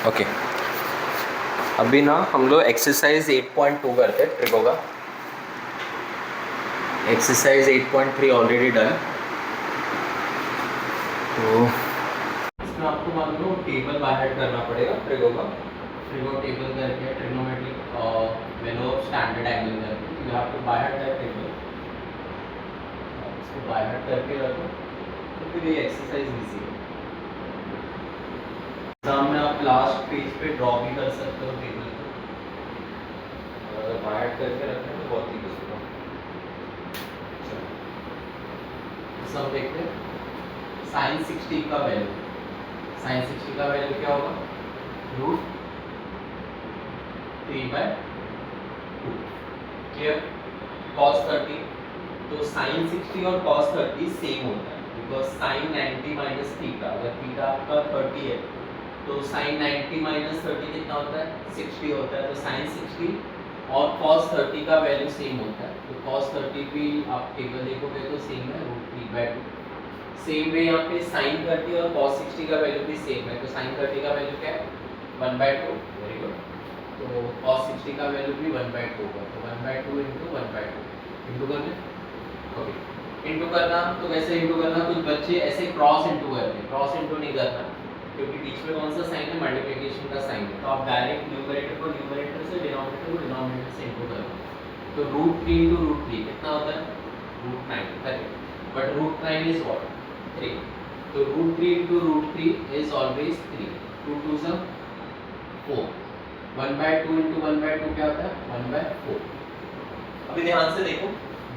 Okay, अभी ना हम लोग एक्सरसाइज 8.2 करते हैं ट्रिको का। Exercise 8.3 already done. तो इसमें आपको मान लो टेबल बाहर करना पड़ेगा ट्रिको का। ट्रिको टेबल करके ट्रिग्नोमेट्रिक वेलो स्टैंडर्ड एंगल करके तो यहाँ पे बाहर टाइप टेबल इसको बाहर करके रखो तो फिर ये एक्सरसाइज इजी है। एग्जाम में आप लास्ट पेज पे ड्रॉ भी कर सकते हो टेबल को, अगर बाहर करके रखें तो बहुत ही यूजफुल होगा। सब देखते हैं साइन 60 का वैल्यू। साइन 60 का वैल्यू क्या होगा? रूट 3/2। क्लियर? cos 30, तो साइन 60 और cos 30 सेम होता है बिकॉज साइन 90 माइनस थीटा, अगर थीटा आपका 30 है तो साइन 90 माइनस 30 कितना होता है? 60 होता है। तो साइन 60 और cos 30 का वैल्यू सेम होता है, तो cos 30 भी आप टेबल देखोगे तो सेम है, रूट 3/2। सेम वे यहाँ पे साइन 30 और cos 60 का वैल्यू भी सेम है, तो साइन 30 का वैल्यू क्या है? 1/2। Very good. तो cos 60 का वैल्यू भी 1/2 होगा, तो 1/2 इंटू 1/2 इंटू कर लें। ओके, इंटू करना तो कैसे इंटू करना? कुछ बच्चे ऐसे क्रॉस इंटू करते हैं, क्रॉस इंटू नहीं करना क्योंकि बीच में कौन सा साइन है? मल्टीप्लिकेशन का साइन है। तो आप डायरेक्ट न्यूमरेटर को न्यूमरेटर से, डिनोमिनेटर को डिनोमिनेटर से इंटू करो। तो रूट 3 इंटू रूट 3 कितना होता है? Root 9। Correct, but root 9 is what? 3। तो root 3 into root 3 is always 3। 2 2 ज़ 4। 1/2 इंटू 1/2 क्या होता है? 1/4। अभी ध्यान से देखो,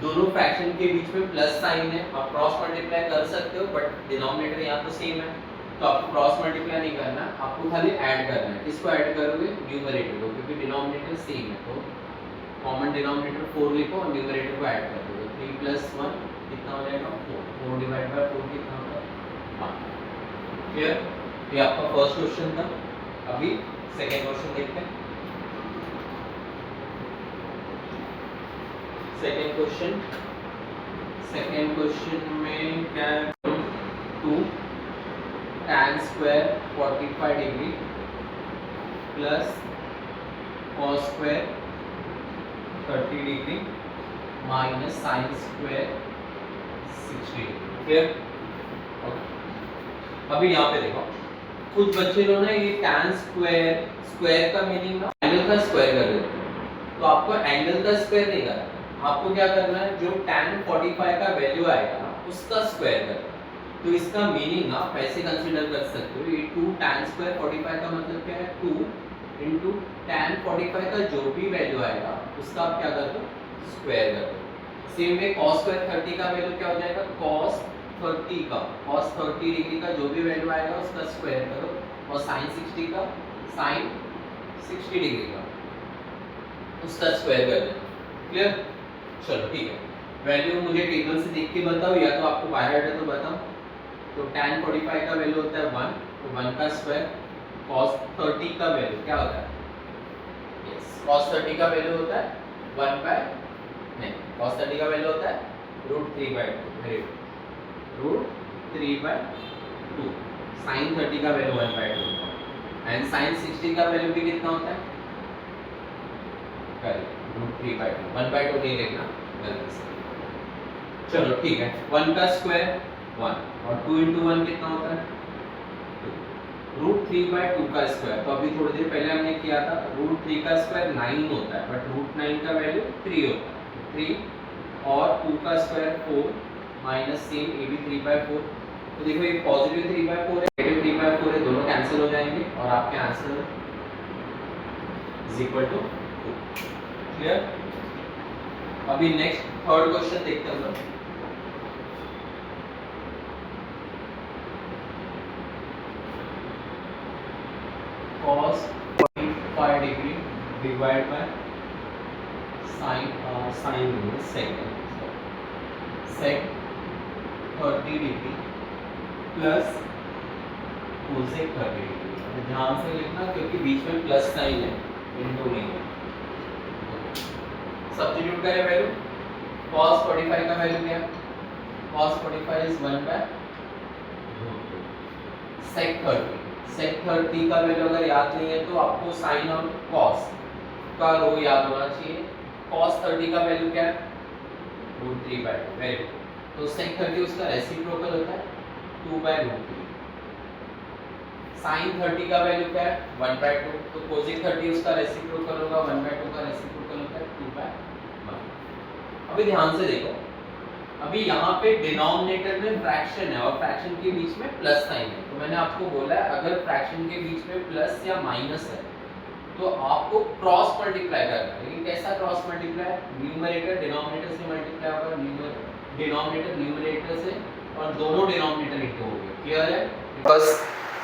दोनों फ्रैक्शन के बीच में प्लस साइन है, आप क्रॉस मल्टीप्लाई कर सकते हो बट डिनोमिनेटर यहाँ तो सेम है, तो आपको क्रॉस मल्टीप्लाई नहीं करना, आपको खाली ऐड करना है। किसको ऐड करोगे? न्यूमरेटर को, क्योंकि डिनोमिनेटर सेम है। तो कॉमन डिनोमिनेटर 4 लिखो और न्यूमरेटर को ऐड कर दो। 3 + 1 कितना हो जाएगा? 4। 4 / 4 कितना होगा? 1। क्लियर? ये आपका फर्स्ट क्वेश्चन था। अभी सेकेंड क्वेश्चन देखते हैं। सेकेंड क्वेश्चन में क्या है? 2 tan square 45 degree plus cos square 30 degree minus sine square 60 degree. Clear? Okay, अभी यहाँ पे देखो, कुछ बच्चे लोग ना ये tan स्क्वायर, स्क्वायर का मीनिंग ना एंगल का स्क्वायर कर देते हैं, तो आपको एंगल का स्क्वायर नहीं करना, आपको क्या करना है? जो tan 45 का वैल्यू आएगा ना उसका स्क्वायर करना है। तो इसका मीनिंग आप ऐसे कंसीडर कर सकते हो, ये 2 tan स्क्वायर 45 का मतलब क्या है? 2 इंटू tan 45 का जो भी वैल्यू आएगा उसका आप क्या कर दो? स्क्वायर कर दो। सेम वे cos स्क्वायर 30 का वैल्यू क्या हो जाएगा? cos 30 का, cos 30 डिग्री का जो भी वैल्यू आएगा उसका स्क्वायर करो, और sin 60 का, sin 60 डिग्री का उसका स्क्वायर कर देना। क्लियर? चलो ठीक है, वैल्यू मुझे टेबल से देख के बताओ या तो आपको बाय हार्ट है तो बताओ। तो tan 45 का वैल्यू होता है 1, तो 1 का स्क्वायर। cos 30 का वैल्यू क्या होता है? यस, cos 30 का वैल्यू होता है 1 बाय, नहीं, cos 30 का वैल्यू होता है root 3/2। Very good, root 3/2। sin 30 का वैल्यू 1/2 एंड sin 60 का वैल्यू भी कितना होता है? Correct, root 3/2। 1/2 नहीं लिखना गलती से। चलो ठीक है, 1 का स्क्वायर 1 और 2 इंटू 1 कितना होता है? 2। रूट 3/2 का स्क्वायर, तो अभी थोड़ी देर पहले हमने किया था, रूट 3 का स्क्वायर 9 होता है, बट रूट 9 का वैल्यू 3 होता है। 3 और 2 का स्क्वायर 4 माइनस सेम, ये भी 3/4। तो देखो ये पॉजिटिव 3/4 है, नेगेटिव 3/4 है, दोनों कैंसिल हो जाएंगे और आपके answer is equal to 2। Clear? अभी नेक्स्ट थर्ड क्वेश्चन देखते हैं हम लोग। cos 45 degree divide by sin sec 30 degree plus cosec 30 degree. ध्यान से लिखना क्योंकि बीच में प्लस साइन है, इंटू नहीं है। सब्स्टिट्यूट करें वैल्यू, cos 45 का वैल्यू क्या है? cos 45 is 1 by sec 30। Sec 30 का वैल्यू अगर याद नहीं है तो आपको साइन और कॉस का रो याद होना चाहिए। कॉस 30 का वैल्यू क्या है? √3/2। Very good. तो सेक 30 उसका रेसिप्रोकल होता है 2/√3। साइन 30 का वैल्यू क्या है? 1/2। तो कोसेक 30 उसका रेसिप्रोकल होगा 1/2 का रेसिप्रोकल होता है 2/1। अभी ध्यान से देखो, अभी यहाँ पे डिनोमिनेटर में फ्रैक्शन है और फ्रैक्शन के बीच में प्लस साइन है। तो मैंने आपको बोला है अगर फ्रैक्शन के बीच में प्लस या माइनस है तो आपको क्रॉस मल्टीप्लाई करना है। लेकिन कैसा क्रॉस मल्टीप्लाई? न्यूमरेटर डिनोमिनेटर से मल्टीप्लाई होगा, डिनोमिनेटर न्यूमरेटर से, और दोनों डिनोमिनेटर इक्वल हो गए। क्लियर है? बिकॉज़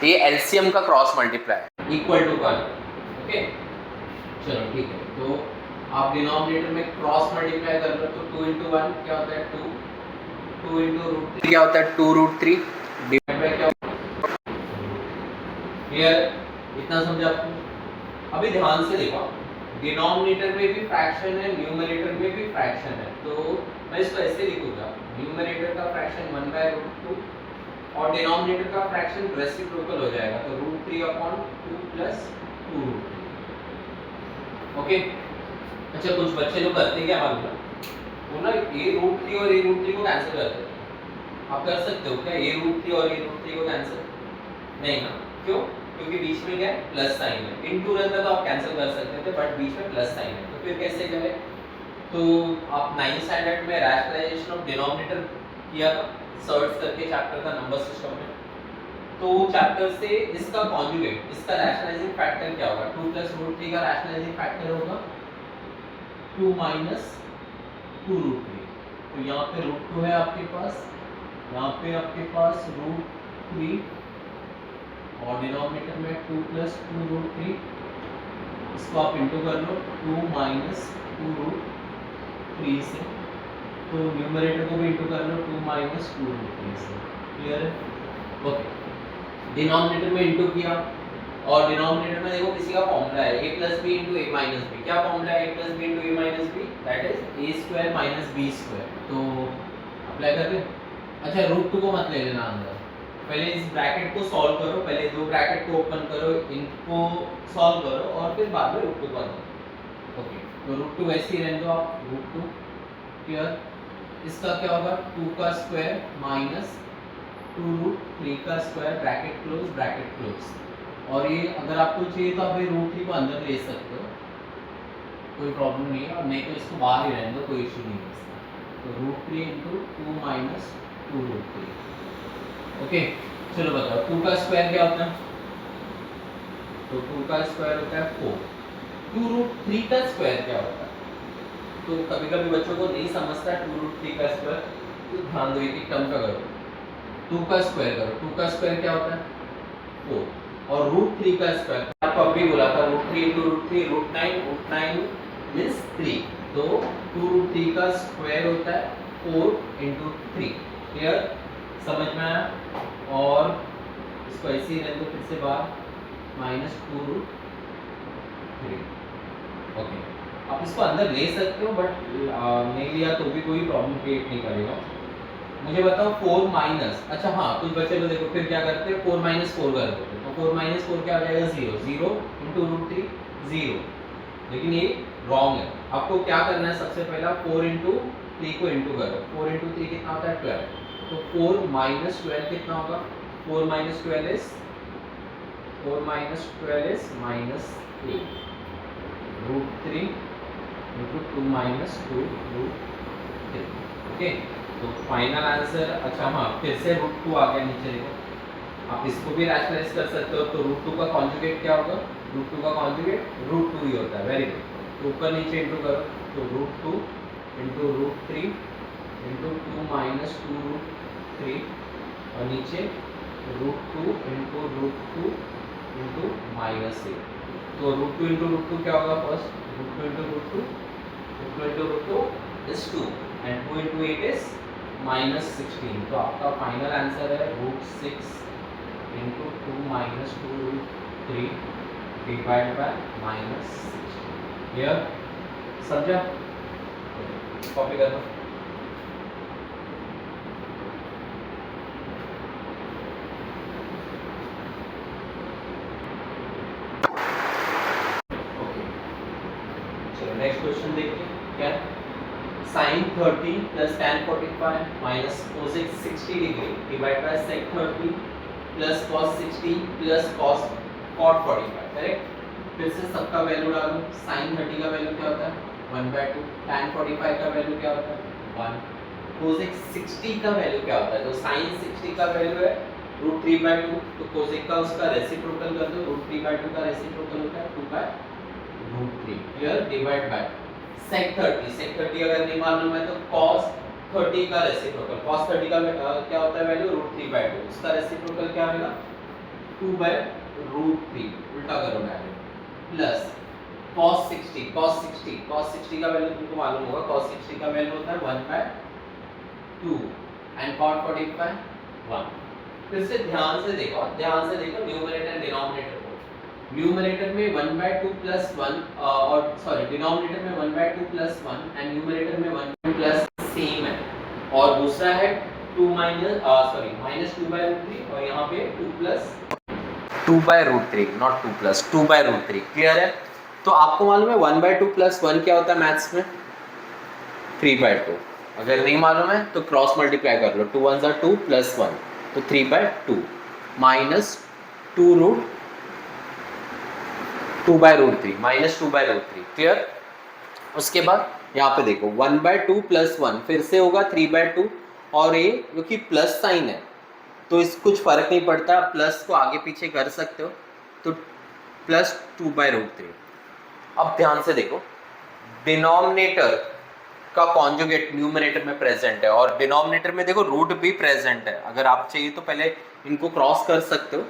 ये एलसीएम का क्रॉस मल्टीप्लाई है, इक्वल टू 1। ओके, चलो ठीक है। तो आप डिनोमिनेटर में क्रॉस मल्टीप्लाई कर लो तो 2 × 1 क्या होता है? 2, 2 × √3 क्या होता है? 2√3 डिवाइड बाय क्या? क्लियर? इतना समझा आपको? अभी ध्यान से देखो, डिनोमिनेटर में भी फ्रैक्शन है, न्यूमरेटर में भी फ्रैक्शन है। तो मैं इसको ऐसे लिखूंगा, न्यूमरेटर का फ्रैक्शन 1/√2 और डिनोमिनेटर का फ्रैक्शन रेसिप्रोकल हो जाएगा तो √3/2 + 2√3। ओके, अच्छा कुछ बच्चे लोग करते क्या मालूम है, वो ना a√3 और a√3 को कैंसिल कर देते हैं। आप कर सकते हो क्या a√3 और a√3 को कैंसिल? नहीं ना, क्यों? क्योंकि बीच में क्या है? प्लस साइन है। इनटू रहता तो आप कैंसिल कर सकते थे, बट बीच में प्लस साइन है, तो फिर कैसे करें? तो आप 9th स्टैंडर्ड में रैशनलाइजेशन ऑफ डिनोमिनेटर किया था, सर्च करके चैप्टर था नंबर सिस्टम में। तो चैप्टर से इसका कॉन्जुगेट, इसका रैशनलाइजिंग फैक्टर क्या होगा? 2 + √3 का रैशनलाइजिंग फैक्टर होगा 2 - 2√3। तो यहाँ पे √2 है आपके पास, यहाँ पे आपके पास √3 और डिनोमिनेटर में 2 + 2√3। इसको आप इंटू कर लो 2 - 2√3 से, तो न्यूमरेटर को भी इंटू कर लो 2 - 2√3 से। क्लियर है? ओके, डिनोमिनेटर में इंटू किया और डिनोमिनेटर में देखो किसी का फॉर्मूला है a + b × a - b। क्या फॉर्मूला है a + b × a - b? That is a² - b²। तो अप्लाई कर दें। अच्छा, √2 को मत ले लेना अंदर, पहले इस ब्रैकेट को सॉल्व करो, पहले दो ब्रैकेट को ओपन करो, इनको सॉल्व करो और फिर बाद में √2 को दो। ओके, तो √2 वैसे ही रहने दो आप, √2। क्लियर? इसका क्या होगा? 2 का स्क्वायर माइनस 2√3 का स्क्वायर, ब्रैकेट क्लोज। और ये अगर आपको चाहिए तो आप ये √3 को अंदर ले सकते हो, कोई प्रॉब्लम नहीं है, और नहीं तो इसको बाहर ही रहने दो, कोई इशू नहीं है इसका। तो √3 × 2 - 2√3। ओके, चलो बताओ 2 का स्क्वायर क्या होता है? तो 2 का स्क्वायर होता है 4। 2√3 का स्क्वायर क्या होता है? तो कभी कभी बच्चों को नहीं समझता 2√3 का स्क्वायर, तो ध्यान दो एक टर्म का करो। 2 का स्क्वायर करो, 2 का स्क्वायर क्या होता है? 4। और √3 का स्क्वायर आपको अभी बोला था √3 × √3 √9 मींस 3। तो 2√3 का स्क्वायर होता है 4 × 3। क्लियर? समझ में आया? और इसको ऐसे ही रहने दो, फिर से बाहर -2√3। ओके, आप इसको अंदर ले सकते हो, बट नहीं लिया तो भी कोई प्रॉब्लम क्रिएट नहीं करेगा। मुझे बताओ 4 माइनस, अच्छा हाँ, कुछ बच्चे तो देखो फिर क्या करते हैं 4 - 4 कर देते हैं। तो 4 - 4 क्या हो जाएगा? 0। 0 × √3 0। लेकिन ये रॉन्ग है। आपको क्या करना है? सबसे पहला 4 × 3 को इंटू करो। 4 × 3 कितना होता है? 12। तो 4 - 12 कितना होगा? 4 - 12 is -3 √3 × 2 - 2√3। ओके, तो फाइनल आंसर, अच्छा हाँ, फिर से √2 आ गया नीचे देखो। आप इसको भी रैशनलाइज कर सकते हो। तो √2 का कॉन्जुगेट क्या होगा? √2 का कॉन्जुगेट √2 ही होता है। Very good. तो ऊपर नीचे इंटू करो, तो √2 × √3 × 2 - 2√3 और नीचे √2 × √2 × -8। तो √2 × √2 क्या होगा? First √2 × √2 is 2 and 2 × 8 is -16। तो आपका फाइनल आंसर है √6 × 2 - 2√3 डिवाइड बाय -16। क्लियर? समझा? कॉपी कर लो। क्वेश्चन देखते हैं क्या sin 30 plus tan 45 minus cosec 60 degree divided by sec 30 plus cos 60 plus cot 45 correct. फिर से सबका वैल्यू डालो। sin 30 का वैल्यू क्या होता है 1/2, tan 45 का वैल्यू क्या होता है 1, cosec 60 का वैल्यू क्या होता है, तो sin 60 का वैल्यू है √3/2, तो cosec का उसका रेसिप्रोकल कर दो, √3/2 का रेसिप्रोकल होता है 2/√3 क्लियर, डिवाइड बाय sec 30 अगर नहीं मालूम है तो cos 30 का रेसिप्रोकल, cos 30 का क्या होता है वैल्यू √3/2, उसका रेसिप्रोकल क्या होगा 2/√3, उल्टा करो डायरेक्ट, प्लस cos 60 का वैल्यू तुमको मालूम होगा, cos 60 का वैल्यू होता है 1/2 एंड cot 45 1। फिर से ध्यान से देखो न्यूमरेटर एंड डिनोमिनेटर को, न्यूमरेटर में 1/2 प्लस 1 और सॉरी डिनोमिनेटर में 1/2 प्लस 1 एंड न्यूमरेटर में 1 प्लस सेम है, और दूसरा है 2 माइनस 2/√3 और यहाँ पे 2 प्लस 2/√3 नॉट 2 प्लस 2/√3 क्लियर है। तो आपको मालूम है 1/2 प्लस 1 क्या होता है मैथ्स में 3/2, अगर नहीं मालूम है तो क्रॉस मल्टीप्लाई कर लो, 2 1 2 प्लस 1 तो 3/2 माइनस 2/√3 माइनस 2/√3 क्लियर। उसके बाद यहाँ पे देखो 1/2 प्लस 1 फिर से होगा 3/2, और ये क्योंकि प्लस साइन है तो इस कुछ फर्क नहीं पड़ता, प्लस को आगे पीछे कर सकते हो, तो प्लस 2/√3। अब ध्यान से देखो डिनोमिनेटर का कॉन्जुगेट न्यूमरेटर में प्रेजेंट है और डिनोमिनेटर में देखो रूट भी प्रेजेंट है, अगर आप चाहिए तो पहले इनको क्रॉस कर सकते हो।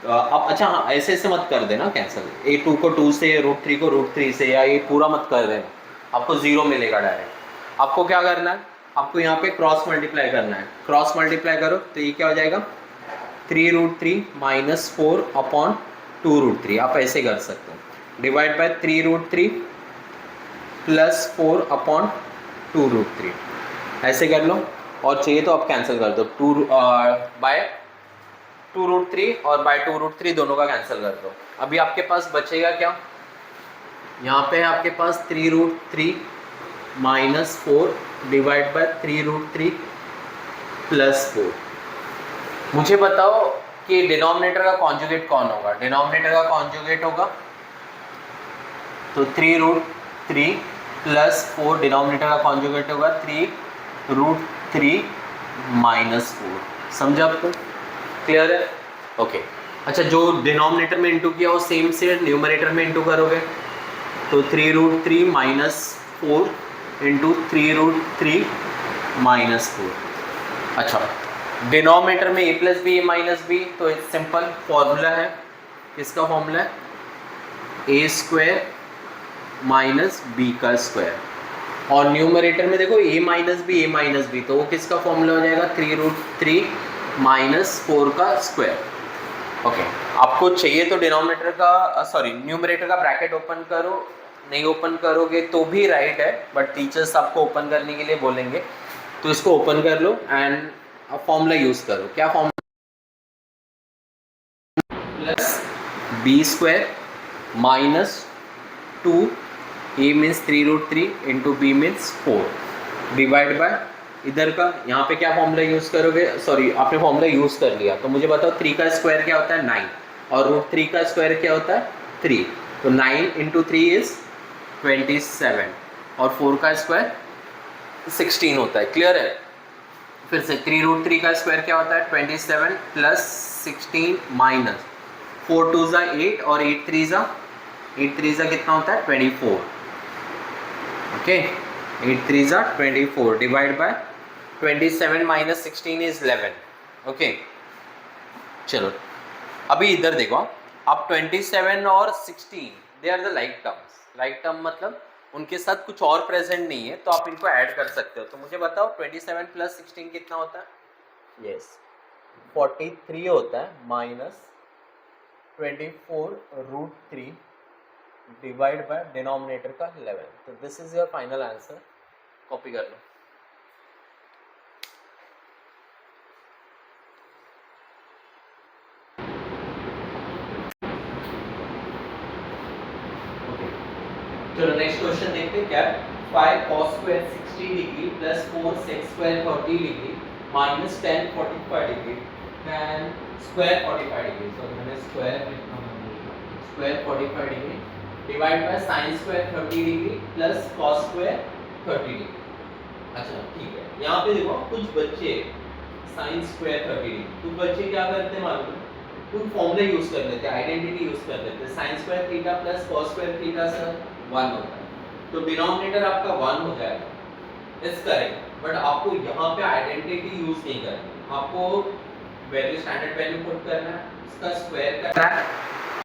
अब अच्छा हाँ ऐसे ऐसे मत कर देना कैंसिल, a2 को 2 से √3 को √3 से, या ये पूरा मत कर देना, आपको 0 मिलेगा डायरेक्ट। आपको क्या करना है, आपको यहाँ पे क्रॉस मल्टीप्लाई करना है, क्रॉस मल्टीप्लाई करो तो ये क्या हो जाएगा 3√3 माइनस 4 अपॉन 2√3, आप ऐसे कर सकते हो, डिवाइड बाय 3√3 प्लस 4 अपॉन 2√3, ऐसे कर लो, और चाहिए तो आप कैंसिल कर दो 2 बाय 2√3 और बाय 2√3 दोनों का कैंसिल कर दो। अभी आपके पास बचेगा क्या, यहाँ पे है आपके पास 3√3 माइनस 4 डिवाइड बाय 3√3 प्लस 4। मुझे बताओ कि डिनोमिनेटर का कॉन्जुगेट कौन होगा, डिनोमिनेटर का कॉन्जुगेट होगा तो 3√3 प्लस 4, डिनोमिनेटर का कॉन्जुगेट होगा 3√3 माइनस 4, समझा आपको, क्लियर है ओके। अच्छा जो डिनोमिनेटर में इंटू किया वो सेम से न्यूमरेटर में इंटू करोगे, तो 3√3 माइनस 4 इंटू 3√3 माइनस 4। अच्छा डिनोमिनेटर में a plus b a minus b, तो एक सिंपल फॉर्मूला है, किसका फॉर्मूला है ए स्क्वायर माइनस बी का स्क्वायर, और न्यूमरेटर में देखो a माइनस बी, तो वो किसका फॉर्मूला हो जाएगा 3√3 माइनस 4 का स्क्वायर। ओके आपको चाहिए तो डिनोमिनेटर का न्यूमरेटर का ब्रैकेट ओपन करो, नहीं ओपन करोगे तो भी राइट है, बट टीचर्स आपको ओपन करने के लिए बोलेंगे, तो इसको ओपन कर लो एंड फॉर्मूला यूज करो, क्या formula plus b square minus 2 a means 3√3 into b means 4 divide by इधर का, यहाँ पे क्या फॉर्मूला यूज करोगे, सॉरी आपने फॉर्मूला यूज कर लिया, तो मुझे बताओ 3 का स्क्वायर क्या होता है 9 और √3 का स्क्वायर क्या होता है 3, तो 9 इंटू 3 इज 27 और 4 का स्क्वायर 16 होता है, क्लियर है। फिर से 3√3 का स्क्वायर क्या होता है 27 प्लस 16 माइनस 4 2 ज़ा 8 और 8 3 ज़ा कितना होता है 24, ओके 8 3 ज़ा 24 divide by 27 minus 16 is 11, okay. चलो अभी इधर देखो, अब 27 और 16 they are the like terms, like term मतलब उनके साथ कुछ और प्रेजेंट नहीं है, तो आप इनको ऐड कर सकते हो। तो मुझे बताओ 27 प्लस 16 कितना होता है, यस 43 होता है, माइनस 24√3 डिवाइड बाय डिनोमिनेटर का 11, तो this is your final answer, copy कर लो। चलो नेक्स्ट क्वेश्चन देखते हैं क्या 5 cos square 60 degree plus 4 sec square 30 degree minus 10 45 degree tan square 45 degree so मैंने square square 45 degree divide by sin square 30 degree plus cos square 30 degree. अच्छा ठीक है, यहाँ पे देखो कुछ बच्चे sin square 30 डिग्री, कुछ बच्चे क्या करते हैं मालूम है, कुछ फॉर्मूला यूज कर लेते हैं, आइडेंटिटी यूज कर लेते हैं, sin square theta plus cos square theta sir 1 होता है, तो डिनोमिनेटर आपका 1 हो जाएगा, इट्स करेक्ट। बट आपको यहाँ पे आइडेंटिटी यूज नहीं करनी, आपको वैल्यू स्टैंडर्ड वैल्यू पुट करना है, उसका स्क्वायर करना है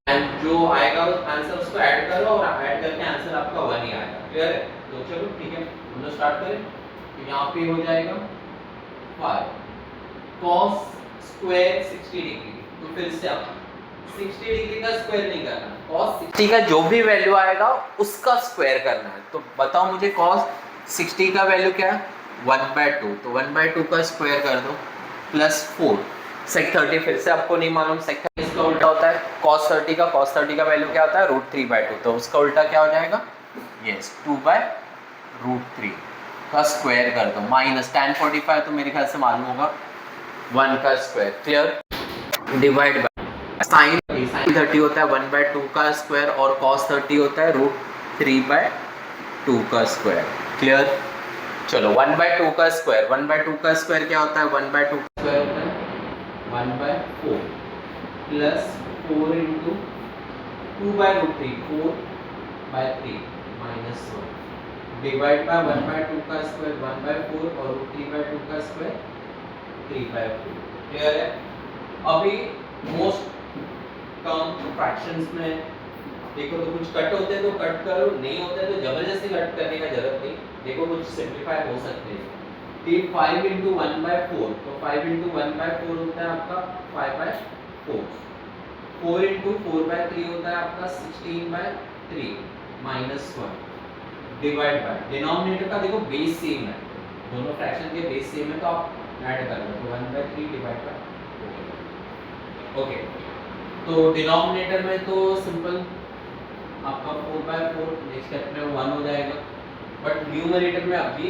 एंड जो आएगा उस आंसर उसको ऐड करो और ऐड करके आंसर आपका 1 ही आएगा। क्लियर है? तो चलो ठीक है, हम लोग स्टार्ट करें। तो यहाँ पे हो जाएगा 5 cos स्क्वायर 60 डिग्री, तो फिर से आप 60 डिग्री का स्क्वायर नहीं करना, cos 60 का जो भी वैल्यू आएगा उसका स्क्वायर करना है। तो बताओ मुझे cos 60 का वैल्यू क्या है 1/2, तो 1/2 का स्क्वायर कर दो प्लस 4 sec 30, फिर से आपको नहीं मालूम sec 30 इसका उल्टा होता है cos 30 का, cos 30 का वैल्यू क्या होता है √3/2, तो उसका उल्टा क्या हो जाएगा यस 2/√3 का स्क्वायर कर दो माइनस tan 45 तो मेरे ख्याल से मालूम होगा 1 का square. Clear? Divide by sin 30 होता है 1/2 का स्क्वायर और cos 30 होता है √3/2 का स्क्वायर। क्लियर? चलो 1/2 का स्क्वायर, 1/2 का स्क्वायर क्या होता है 1/2 का स्क्वायर होता है 1/4 plus 4 into 2/√3 4/3 minus 1 divide by 1/2 का स्क्वायर 1/4 और √3/2 का स्क्वायर 3/4। क्लियर है? अभी मोस्ट कम फ्रैक्शंस में देखो तो कुछ कट होते हैं तो कट करो, नहीं होते तो जबरदस्ती कट करने का जरूरत नहीं, देखो कुछ सिंपलीफाई हो सकते हैं। 5 इंटू 1/4, तो 5 इंटू 1/4 होता है आपका 5/4, 4 इंटू 4/3 होता है आपका 16/3 माइनस 1 डिवाइड बाय डिनोमिनेटर का देखो बेस सेम है, दोनों फ्रैक्शन के बेस सेम है तो आप ऐड कर लो, तो 1/3 डिवाइड बाय ओके। तो डिनोमिनेटर में तो सिंपल आपका 4/4 नेक्स्ट स्टेप में 1 हो जाएगा, बट न्यूमरेटर में अभी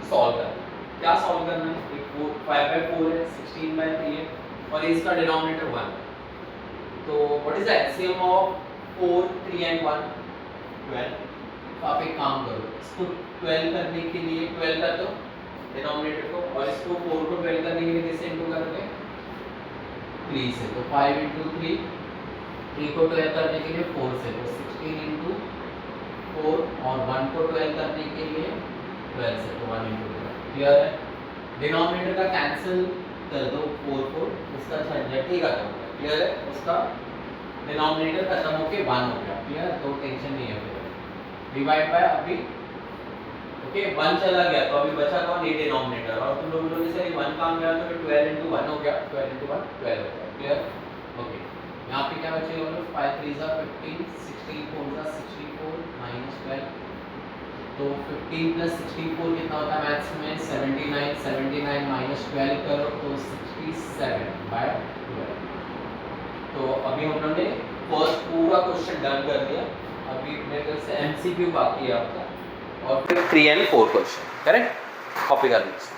सॉल्व करना, क्या सॉल्व करना है 5/4 है 16/3 है और इसका डिनोमिनेटर 1 है, तो what is the LCM of 4 3 and 1 12। तो आप एक काम करो, इसको 12 करने के लिए 12 कर दो डिनोमिनेटर को और इसको 4 को 12 करने के लिए किससे इंटू करोगे 3 से, तो 5 इंटू 3 3 को 12 करने के लिए 4 से, तो 16 इंटू 4 और 1 को 12 करने के लिए 12 से, तो 1 इंटू 12। क्लियर है? डिनोमिनेटर का कैंसिल कर दो 4 को, इसका झंझट ही खत्म हो गया। क्लियर है? उसका डिनोमिनेटर खत्म होके 1 हो गया। क्लियर? तो टेंशन नहीं है फिर। डिवाइड बाय अभी ओके 1 चला गया तो अभी बचा कौन ये डिनोमिनेटर, और तुम लोगों ने से 1 काम किया तो 12 इंटू 1 हो गया, 12 इंटू 1 12 हो गया। क्लियर? ओके, यहाँ पे क्या बचेगा 5 3 जा 15 16 4 जा 64 माइनस 12, तो 15 प्लस 64 कितना होता है मैथ्स में 79, 79 माइनस 12 करो तो 67/12। तो अभी हम लोगों ने फर्स्ट पूरा क्वेश्चन डन कर दिया, अभी मेरे ख्याल से एमसीक्यू बाकी है आपका और फिर 3 एंड 4 क्वेश्चन। करेक्ट? कॉपी कर लीजिए।